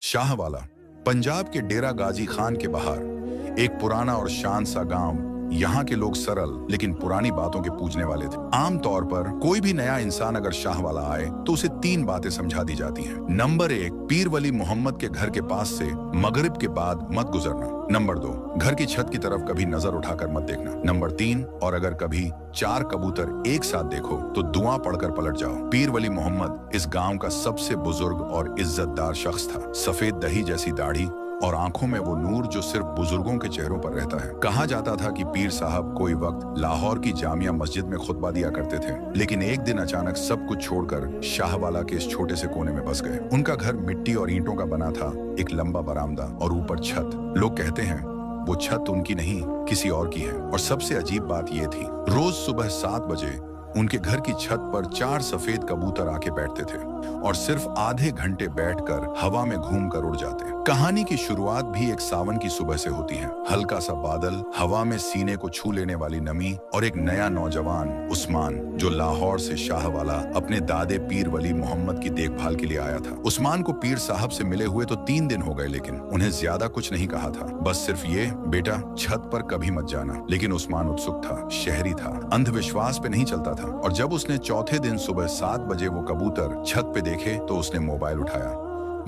शाहवाला पंजाब के डेरा गाजी खान के बाहर एक पुराना और शांत सा गांव। यहाँ के लोग सरल लेकिन पुरानी बातों के पूजने वाले थे। आम तौर पर कोई भी नया इंसान अगर शाहवाला आए तो उसे 3 बातें समझा दी जाती हैं। नंबर 1, पीर वली मोहम्मद के घर के पास से मगरिब के बाद मत गुजरना। नंबर 2, घर की छत की तरफ कभी नजर उठाकर मत देखना। नंबर 3, और अगर कभी 4 कबूतर एक साथ देखो तो दुआ पढ़कर पलट जाओ। पीर वली मोहम्मद इस गांव का सबसे बुजुर्ग और इज्जतदार शख्स था। सफेद दही जैसी दाढ़ी और आंखों में वो नूर जो सिर्फ बुजुर्गों के चेहरों पर रहता है। कहा जाता था कि पीर साहब कोई वक्त लाहौर की जामिया मस्जिद में खुतबा दिया करते थे, लेकिन एक दिन अचानक सब कुछ छोड़कर शाहवाला के इस छोटे से कोने में बस गए। उनका घर मिट्टी और ईंटों का बना था, एक लंबा बरामदा और ऊपर छत। लोग कहते हैं वो छत उनकी नहीं किसी और की है। और सबसे अजीब बात यह थी, रोज सुबह 7 बजे उनके घर की छत पर 4 सफेद कबूतर आके बैठते थे और सिर्फ आधे घंटे बैठकर हवा में घूमकर उड़ जाते। कहानी की शुरुआत भी एक सावन की सुबह से होती है। हल्का सा बादल, हवा में सीने को छू लेने वाली नमी और एक नया नौजवान उस्मान जो लाहौर से शाहवाला अपने दादे पीर वली मोहम्मद की देखभाल के लिए आया था। उस्मान को पीर साहब से मिले हुए तो 3 दिन हो गए, लेकिन उन्हें ज्यादा कुछ नहीं कहा था। बस सिर्फ ये, बेटा छत पर कभी मत जाना। लेकिन उस्मान उत्सुक था, शहरी था, अंधविश्वास पे नहीं चलता था। और जब उसने चौथे दिन सुबह 7 बजे वो कबूतर छत पे देखे तो उसने मोबाइल उठाया।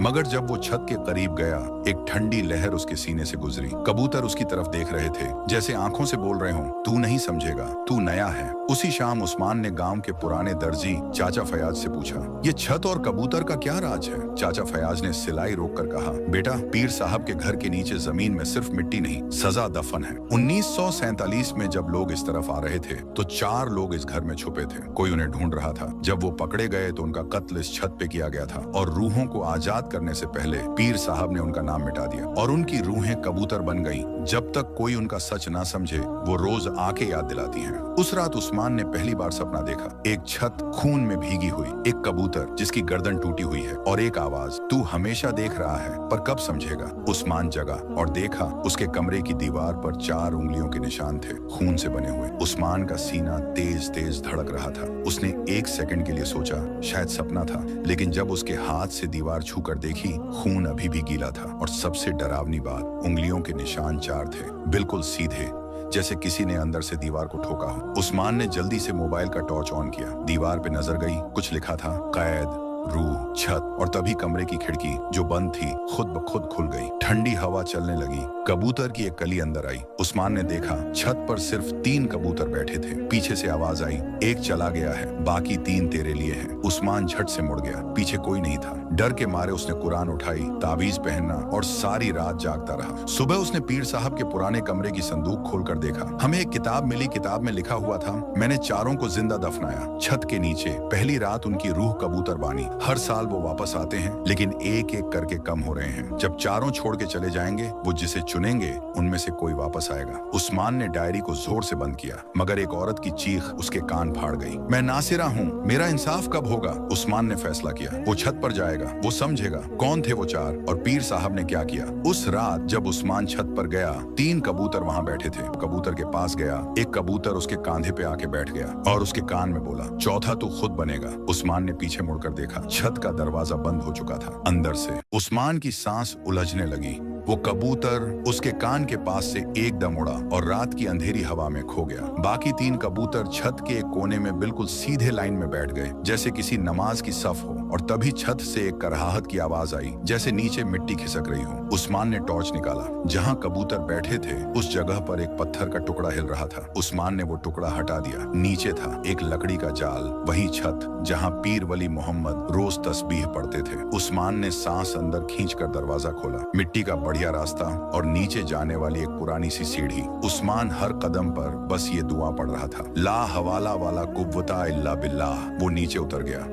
मगर जब वो छत के करीब गया, एक ठंडी लहर उसके सीने से गुजरी। कबूतर उसकी तरफ देख रहे थे, जैसे आंखों से बोल रहे हों, तू नहीं समझेगा, तू नया है। उसी शाम उस्मान ने गांव के पुराने दर्जी चाचा फयाज से पूछा, ये छत और कबूतर का क्या राज है? चाचा फयाज ने सिलाई रोककर कहा, बेटा पीर साहब के घर के नीचे जमीन में सिर्फ मिट्टी नहीं, सजा दफन है। 1947 में जब लोग इस तरफ आ रहे थे तो 4 लोग इस घर में छुपे थे। कोई उन्हें ढूंढ रहा था। जब वो पकड़े गए तो उनका कत्ल इस छत पे किया गया था और रूहों को आजाद करने से पहले पीर साहब ने उनका नाम मिटा दिया और उनकी रूहें कबूतर बन गईं। जब तक कोई उनका सच ना समझे वो रोज आके याद दिलाती हैं। उस रात उस्मान ने पहली बार सपना देखा, एक छत खून में भीगी हुई, एक कबूतर जिसकी गर्दन टूटी हुई है और एक आवाज, तू हमेशा देख रहा है पर कब समझेगा? उस्मान जगा और देखा उसके कमरे की दीवार पर 4 उंगलियों के निशान थे, खून से बने हुए। उस्मान का सीना तेज तेज धड़क रहा था। उसने 1 सेकंड के लिए सोचा शायद सपना था, लेकिन जब उसके हाथ से दीवार छूकर देखी, खून अभी भी गीला था। और सबसे डरावनी बात, उंगलियों के निशान 4 थे, बिल्कुल सीधे, जैसे किसी ने अंदर से दीवार को ठोका हो। उस्मान ने जल्दी से मोबाइल का टॉर्च ऑन किया। दीवार पे नजर गई, कुछ लिखा था, कैद, रूह, छत। और तभी कमरे की खिड़की जो बंद थी खुद ब खुद खुल गई। ठंडी हवा चलने लगी। कबूतर की एक कली अंदर आई। उस्मान ने देखा छत पर सिर्फ 3 कबूतर बैठे थे। पीछे से आवाज आई, एक चला गया है, बाकी 3 तेरे लिए हैं। उस्मान झट से मुड़ गया, पीछे कोई नहीं था। डर के मारे उसने कुरान उठाई, ताबीज पहनना और सारी रात जागता रहा। सुबह उसने पीर साहब के पुराने कमरे की संदूक खोलकर देखा। हमें एक किताब मिली, किताब में लिखा हुआ था, मैंने 4 को जिंदा दफनाया छत के नीचे। पहली रात उनकी रूह कबूतर बानी। हर साल वो वापस आते हैं, लेकिन एक एक करके कम हो रहे हैं। जब 4 छोड़ के चले जाएंगे, वो जिसे चुनेंगे उनमें से कोई वापस आएगा। उस्मान ने डायरी को जोर से बंद किया, मगर एक औरत की चीख उसके कान फाड़ गई। मैं नासिरा हूँ, मेरा इंसाफ कब होगा? उस्मान ने फैसला किया, वो छत पर जाएगा, वो समझेगा कौन थे वो 4 और पीर साहब ने क्या किया। उस रात जब उस्मान छत पर गया, 3 कबूतर वहां बैठे थे। कबूतर के पास गया, एक कबूतर उसके कांधे पे आके बैठ गया और उसके कान में बोला, चौथा तू खुद बनेगा। उस्मान ने पीछे मुड़कर देखा, छत का दरवाजा बंद हो चुका था अंदर से। उस्मान की सांस उलझने लगी। वो कबूतर उसके कान के पास से एकदम उड़ा और रात की अंधेरी हवा में खो गया। बाकी 3 कबूतर छत के एक कोने में बिल्कुल सीधे लाइन में बैठ गए, जैसे किसी नमाज की सफ हो। और तभी छत से एक कराहत की आवाज आई, जैसे नीचे मिट्टी खिसक रही हो। उस्मान ने टॉर्च निकाला। जहां कबूतर बैठे थे उस जगह पर एक पत्थर का टुकड़ा हिल रहा था। उस्मान ने वो टुकड़ा हटा दिया। नीचे था एक लकड़ी का जाल, वही छत जहां पीर वली मोहम्मद रोज तस्बीह पढ़ते थे। उस्मान ने सांस अंदर खींचकर दरवाजा खोला। मिट्टी का बढ़िया रास्ता और नीचे जाने वाली एक पुरानी सी सीढ़ी। उस्मान हर कदम पर बस ये दुआ पढ़ रहा था, ला हवाला वाला कुव्वता इल्ला बिल्लाह। वो नीचे उतर गया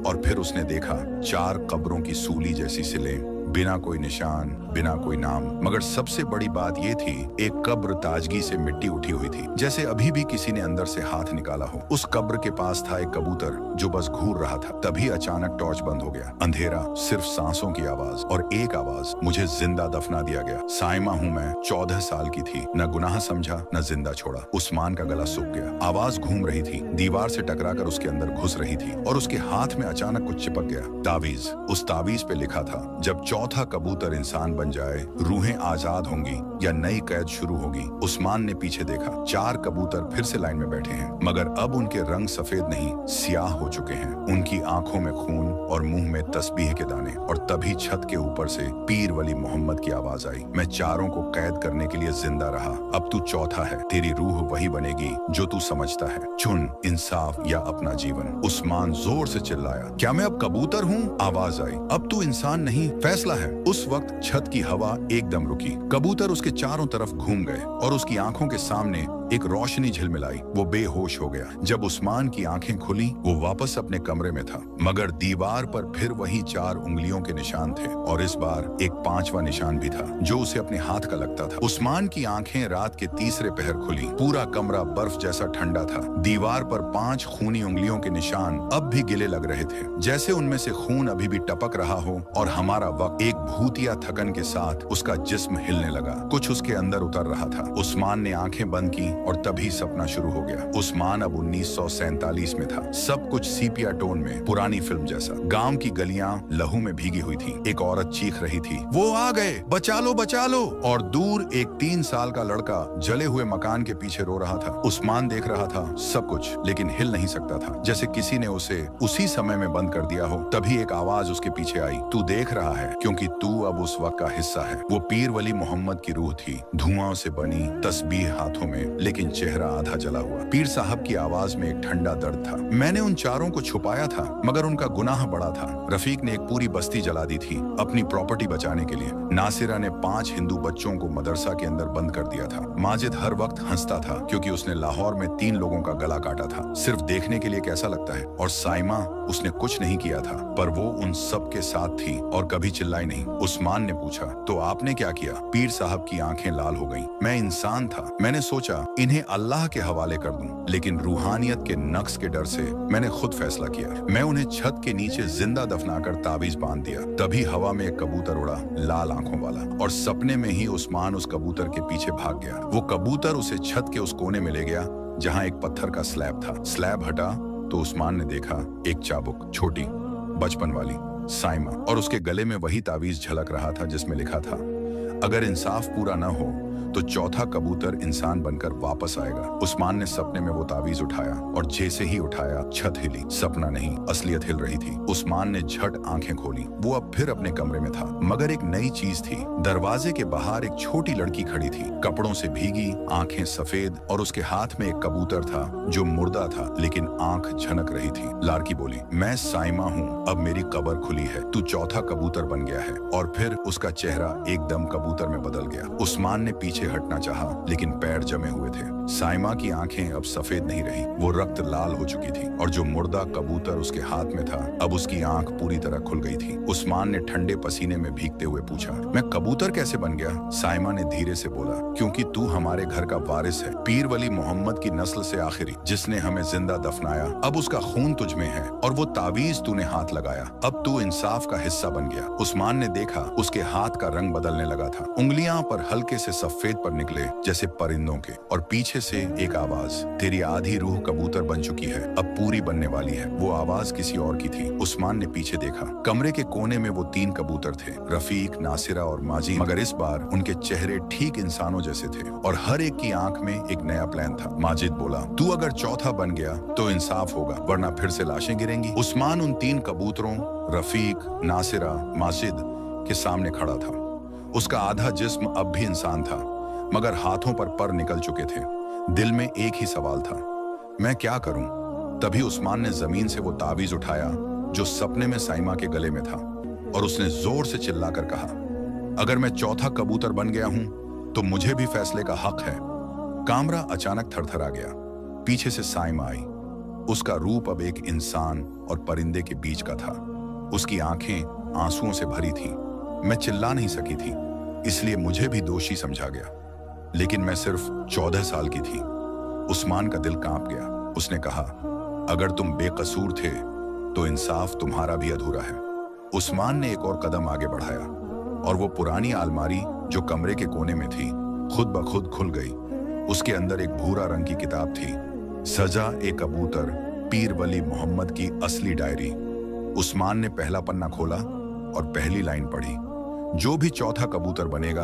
और फिर उसने देखा 4 कब्रों की सूली जैसी सिलें, बिना कोई निशान, बिना कोई नाम। मगर सबसे बड़ी बात यह थी, एक कब्र ताजगी से मिट्टी उठी हुई थी, जैसे अभी भी किसी ने अंदर से हाथ निकाला हो। उस कब्र के पास था एक कबूतर जो बस घूर रहा था। तभी अचानक टॉर्च बंद हो गया। अंधेरा, सिर्फ सांसों की आवाज और एक आवाज, मुझे जिंदा दफना दिया गया। साइमा हूँ मैं, 14 साल की थी, न गुनाह समझा न जिंदा छोड़ा। उस्मान का गला सूख गया। आवाज घूम रही थी, दीवार से टकराकर उसके अंदर घुस रही थी और उसके हाथ में अचानक कुछ चिपक गया। तावीज। उस तावीज पे लिखा था, जब चौथा कबूतर इंसान बन जाए, रूहें आजाद होंगी या नई कैद शुरू होगी। उस्मान ने पीछे देखा, 4 कबूतर फिर से लाइन में बैठे हैं, मगर अब उनके रंग सफेद नहीं, स्याह हो चुके हैं। उनकी आंखों में खून और मुंह में तस्बीह के दाने। और तभी छत के ऊपर से पीर वली मोहम्मद की आवाज आई, मैं चारों को कैद करने के लिए जिंदा रहा, अब तू चौथा है, तेरी रूह वही बनेगी जो तू समझता है, चुन इंसाफ या अपना जीवन। उस्मान जोर से चिल्लाया, क्या मैं अब कबूतर हूँ? आवाज आई, अब तू इंसान नहीं, फैसला है। उस वक्त छत की हवा एकदम रुकी, कबूतर उसके चारों तरफ घूम गए और उसकी आंखों के सामने एक रोशनी झिलमिलाई। वो बेहोश हो गया। जब उस्मान की आंखें खुली, वो वापस अपने कमरे में था, मगर दीवार पर फिर वही 4 उंगलियों के निशान थे और इस बार एक 5वां निशान भी था जो उसे अपने हाथ का लगता था। उस्मान की आंखें रात के तीसरे पहर खुली। पूरा कमरा बर्फ जैसा ठंडा था। दीवार पर 5 खूनी उंगलियों के निशान अब भी गिले लग रहे थे, जैसे उनमें से खून अभी भी टपक रहा हो। और हमारा वक्त एक भूतिया थकन के साथ उसका जिस्म हिलने लगा, कुछ उसके अंदर उतर रहा था। उस्मान ने आंखें बंद की और तभी सपना शुरू हो गया। उस्मान अब 1947 में था। सब कुछ सीपिया टोन में, पुरानी फिल्म जैसा। गांव की गलियां लहू में भीगी हुई थी। एक औरत चीख रही थी, वो आ गए, बचा लो बचा लो। और दूर एक 3 साल का लड़का जले हुए मकान के पीछे रो रहा था। उस्मान देख रहा था सब कुछ, लेकिन हिल नहीं सकता था, जैसे किसी ने उसे उसी समय में बंद कर दिया हो। तभी एक आवाज उसके पीछे आई, तू देख रहा है क्योंकि तू अब उस वक्त का हिस्सा है। वो पीर वली मोहम्मद की रूह थी, धुआं से बनी, तस्बीह हाथों में, लेकिन चेहरा आधा जला हुआ। पीर साहब की आवाज में एक ठंडा दर्द था, मैंने उन चारों को छुपाया था, मगर उनका गुनाह बड़ा था। रफीक ने एक पूरी बस्ती जला दी थी अपनी प्रॉपर्टी बचाने के लिए। नासिरा ने 5 हिंदू बच्चों को मदरसा के अंदर बंद कर दिया था। माजिद हर वक्त हंसता था क्योंकि उसने लाहौर में 3 लोगों का गला काटा था, सिर्फ देखने के लिए कैसा लगता है। और साइमा, उसने कुछ नहीं किया था, पर वो उन सब के साथ थी और कभी चिल्लाई नहीं। उस्मान ने पूछा, तो आपने क्या किया? पीर साहब की आंखें लाल हो गईं। मैं इंसान था, मैंने सोचा इन्हें अल्लाह के हवाले कर दूं, लेकिन रूहानियत के नक्श के डर से मैंने खुद फैसला किया। मैं उन्हें छत के नीचे जिंदा दफनाकर ताबीज बांध दिया। तभी हवा में एक कबूतर उड़ा, लाल आंखों वाला, और सपने में ही उस्मान उस कबूतर के पीछे भाग गया। वो कबूतर उसे छत के उस कोने में ले गया जहां एक पत्थर का स्लैब था। स्लैब हटा तो उस्मान ने देखा एक चाबुक, छोटी, बचपन वाली, साइमा, और उसके गले में वही तावीज झलक रहा था जिसमें लिखा था, अगर इंसाफ पूरा न हो तो चौथा कबूतर इंसान बनकर वापस आएगा। उस्मान ने सपने में वो तावीज उठाया और जैसे ही उठाया छत हिली। सपना नहीं, असलियत हिल रही थी। उस्मान ने झट आंखें खोली। वो अब फिर अपने कमरे में था, मगर एक नई चीज थी। दरवाजे के बाहर एक छोटी लड़की खड़ी थी, कपड़ों से भीगी, आंखें सफेद, और उसके हाथ में एक कबूतर था जो मुर्दा था, लेकिन आंख झनक रही थी। लड़की बोली, मैं साइमा हूँ, अब मेरी कब्र खुली है, तू चौथा कबूतर बन गया है। और फिर उसका चेहरा एकदम कबूतर में बदल गया। उस्मान ने पीछे हटना चाहा, लेकिन पैर जमे हुए थे। साइमा की आंखें अब सफेद नहीं रही, वो रक्त लाल हो चुकी थी, और जो मुर्दा कबूतर उसके हाथ में था, अब उसकी आंख पूरी तरह खुल गई थी। उस्मान ने ठंडे पसीने में भीगते हुए पूछा, मैं कबूतर कैसे बन गया? साइमा ने धीरे से बोला, क्योंकि तू हमारे घर का वारिस है, पीर वली मोहम्मद की नस्ल से आखिरी, जिसने हमें जिंदा दफनाया। अब उसका खून तुझ में है और वो तावीज तूने हाथ लगाया, अब तू इंसाफ का हिस्सा बन गया। उस्मान ने देखा उसके हाथ का रंग बदलने लगा था, उंगलियां पर हल्के से सफेद पर निकले जैसे परिंदों के, और पीछे से एक आवाज, तेरी आधी रूह कबूतर बन चुकी है, अब पूरी बनने वाली है। वो आवाज किसी और की थी। उस्मान ने पीछे देखा, कमरे के कोने में वो 3 कबूतर थे, रफीक, नासिरा और माजिद, मगर इस बार उनके चेहरे ठीक इंसानों जैसे थे और हर एक की आंख में एक नया प्लान था। माजिद बोला, तू अगर चौथा बन गया तो इंसाफ होगा, वरना फिर से लाशें गिरेंगी। उस्मान उन 3 कबूतरों, रफीक, नासिरा, माजिद के सामने खड़ा था। उसका आधा जिस्म अब भी इंसान था, मगर हाथों पर पर निकल चुके थे। दिल में एक ही सवाल था, मैं क्या करूं? तभी उस्मान ने जमीन से वो तावीज उठाया जो सपने में साइमा के गले में था, और उसने जोर से चिल्लाकर कहा, अगर मैं चौथा कबूतर बन गया हूं तो मुझे भी फैसले का हक है। कामरा अचानक थरथरा गया। पीछे से साइमा आई। उसका रूप अब एक इंसान और परिंदे के बीच का था। उसकी आंखें आंसुओं से भरी थीं। मैं चिल्ला नहीं सकी थी, इसलिए मुझे भी दोषी समझा गया, लेकिन मैं सिर्फ 14 साल की थी। उस्मान का दिल कांप गया। उसने कहा, अगर तुम बेकसूर थे तो इंसाफ तुम्हारा भी अधूरा है। उस्मान ने एक और कदम आगे बढ़ाया और वो पुरानी अलमारी जो कमरे के कोने में थी खुद ब खुद खुल गई। उसके अंदर एक भूरा रंग की किताब थी, सजा ए कबूतर, पीर वली मोहम्मद की असली डायरी। उस्मान ने पहला पन्ना खोला और पहली लाइन पढ़ी, जो भी चौथा कबूतर बनेगा,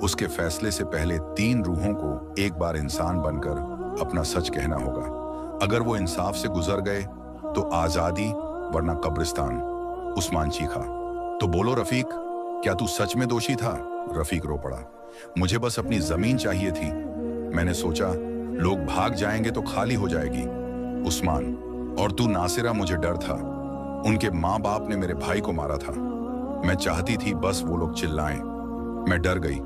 उसके फैसले से पहले 3 रूहों को एक बार इंसान बनकर अपना सच कहना होगा। अगर वो इंसाफ से गुजर गए तो आजादी, वरना कब्रिस्तान। उस्मान चीखा, तो बोलो रफीक, क्या तू सच में दोषी था? रफीक रो पड़ा, मुझे बस अपनी जमीन चाहिए थी। मैंने सोचा लोग भाग जाएंगे तो खाली हो जाएगी। उस्मान, और तू नासिरा, मुझे डर था। उनके माँ बाप ने मेरे भाई को मारा था। मैं चाहती थी बस वो लोग चिल्लाएं। मैं डर गई,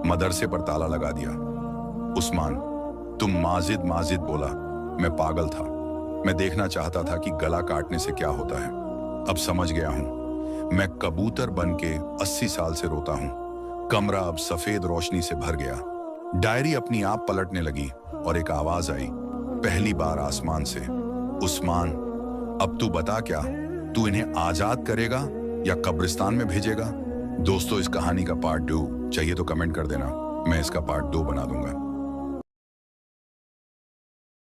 मदरसे पर ताला लगा दिया। उस्मान, तुम माजिद माजिद बोला। मैं पागल था। मैं देखना चाहता था कि गला काटने से क्या होता है। अब समझ गया हूं। मैं कबूतर बन के 80 साल से रोता हूं। कमरा अब सफेद रोशनी से भर गया। डायरी अपनी आप पलटने लगी और एक आवाज आई, पहली बार आसमान से, उस्मान, अब तू बता, क्या तू इन्हें आजाद करेगा या कब्रिस्तान में भेजेगा? दोस्तों, इस कहानी का पार्ट 2 चाहिए तो कमेंट कर देना, मैं इसका पार्ट 2 बना दूंगा।